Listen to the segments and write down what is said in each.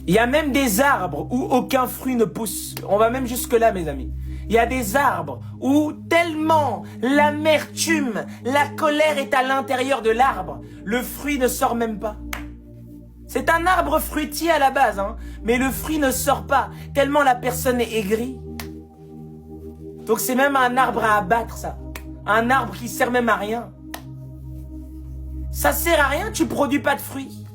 Il y a même des arbres où aucun fruit ne pousse. On va même jusque-là, mes amis. Il y a des arbres où tellement l'amertume, la colère est à l'intérieur de l'arbre, le fruit ne sort même pas. C'est un arbre fruitier à la base, hein, mais le fruit ne sort pas, tellement la personne est aigrie. Donc c'est même un arbre à abattre, ça. Un arbre qui sert même à rien. Ça sert à rien, tu produis pas de fruits.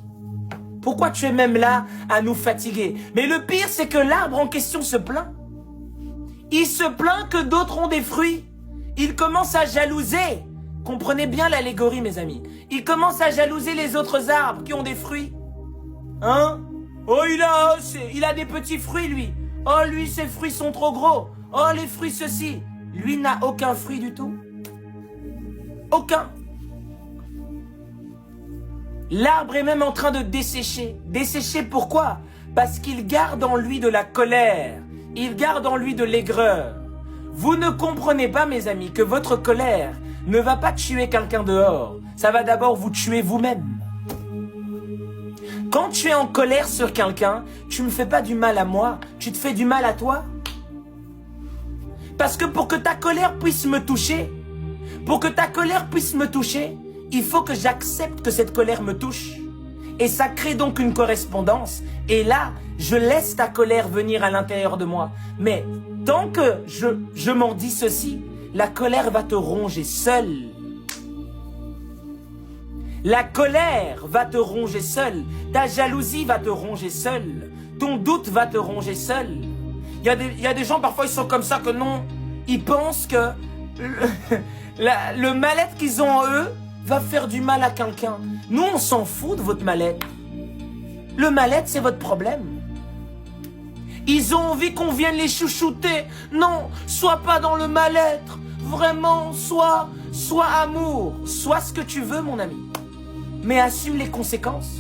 Pourquoi tu es même là à nous fatiguer? Mais le pire, c'est que l'arbre en question se plaint. Il se plaint que d'autres ont des fruits. Il commence à jalouser. Comprenez bien l'allégorie, mes amis. Il commence à jalouser les autres arbres qui ont des fruits. Hein? Oh, il a des petits fruits, lui. Oh, lui, ses fruits sont trop gros. Oh, les fruits, ceci. Lui n'a aucun fruit du tout. Aucun. L'arbre est même en train de dessécher. Dessécher pourquoi? Parce qu'il garde en lui de la colère. Il garde en lui de l'aigreur. Vous ne comprenez pas, mes amis, que votre colère ne va pas tuer quelqu'un dehors. Ça va d'abord vous tuer vous-même. Quand tu es en colère sur quelqu'un, tu ne me fais pas du mal à moi, tu te fais du mal à toi. Parce que pour que ta colère puisse me toucher, il faut que j'accepte que cette colère me touche. Et ça crée donc une correspondance. Et là, je laisse ta colère venir à l'intérieur de moi. Mais tant que je m'en dis ceci, la colère va te ronger seule. La colère va te ronger seule. Ta jalousie va te ronger seule. Ton doute va te ronger seul. Il y a des gens, parfois, ils sont comme ça que non. Ils pensent que le mal-être qu'ils ont en eux va faire du mal à quelqu'un. Nous, on s'en fout de votre mal-être. Le mal-être, c'est votre problème. Ils ont envie qu'on vienne les chouchouter. Non, sois pas dans le mal-être. Vraiment, sois amour. Sois ce que tu veux, mon ami. Mais assume les conséquences.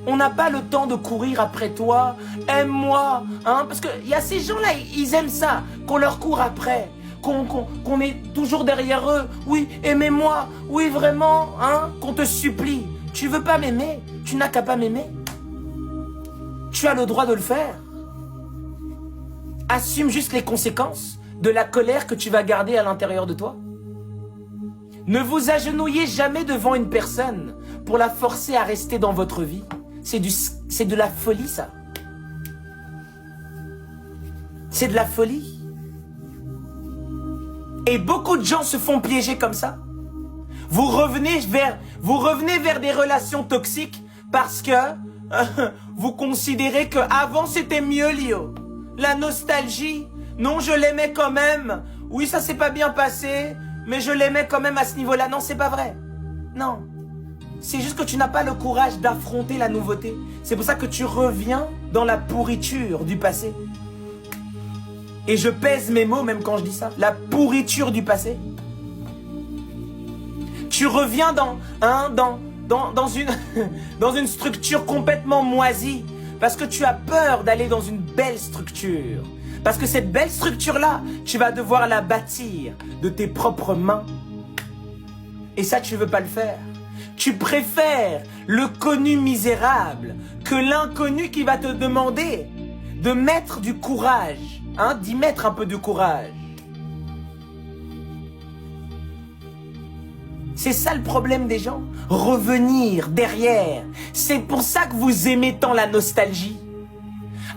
On n'a pas le temps de courir après toi. Aime-moi. Hein? Parce qu'il y a ces gens-là, ils aiment ça. Qu'on leur court après. Qu'on est toujours derrière eux. Oui, aimez-moi. Oui, vraiment. Hein? Qu'on te supplie. Tu veux pas m'aimer? Tu n'as qu'à pas m'aimer. Tu as le droit de le faire. Assume juste les conséquences de la colère que tu vas garder à l'intérieur de toi. Ne vous agenouillez jamais devant une personne pour la forcer à rester dans votre vie. C'est de la folie, ça. C'est de la folie. Et beaucoup de gens se font piéger comme ça. Vous revenez vers des relations toxiques parce que vous considérez que avant c'était mieux, Lio. La nostalgie. Non, je l'aimais quand même. Oui, ça s'est pas bien passé, mais je l'aimais quand même à ce niveau-là. Non, c'est pas vrai. Non. C'est juste que tu n'as pas le courage d'affronter la nouveauté. C'est pour ça que tu reviens dans la pourriture du passé. Et je pèse mes mots même quand je dis ça. La pourriture du passé. Tu reviens dans une structure complètement moisie. Parce que tu as peur d'aller dans une belle structure. Parce que cette belle structure-là, tu vas devoir la bâtir de tes propres mains. Et ça, tu ne veux pas le faire. Tu préfères le connu misérable que l'inconnu qui va te demander de mettre du courage, hein, d'y mettre un peu de courage. C'est ça le problème des gens. Revenir derrière. C'est pour ça que vous aimez tant la nostalgie.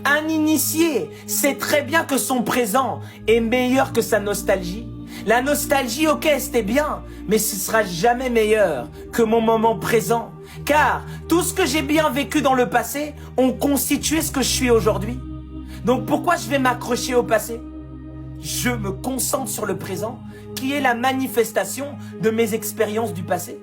Un initié sait très bien que son présent est meilleur que sa nostalgie. La nostalgie, ok, c'était bien, mais ce sera jamais meilleur que mon moment présent. Car tout ce que j'ai bien vécu dans le passé ont constitué ce que je suis aujourd'hui. Donc pourquoi je vais m'accrocher au passé? Je me concentre sur le présent, qui est la manifestation de mes expériences du passé.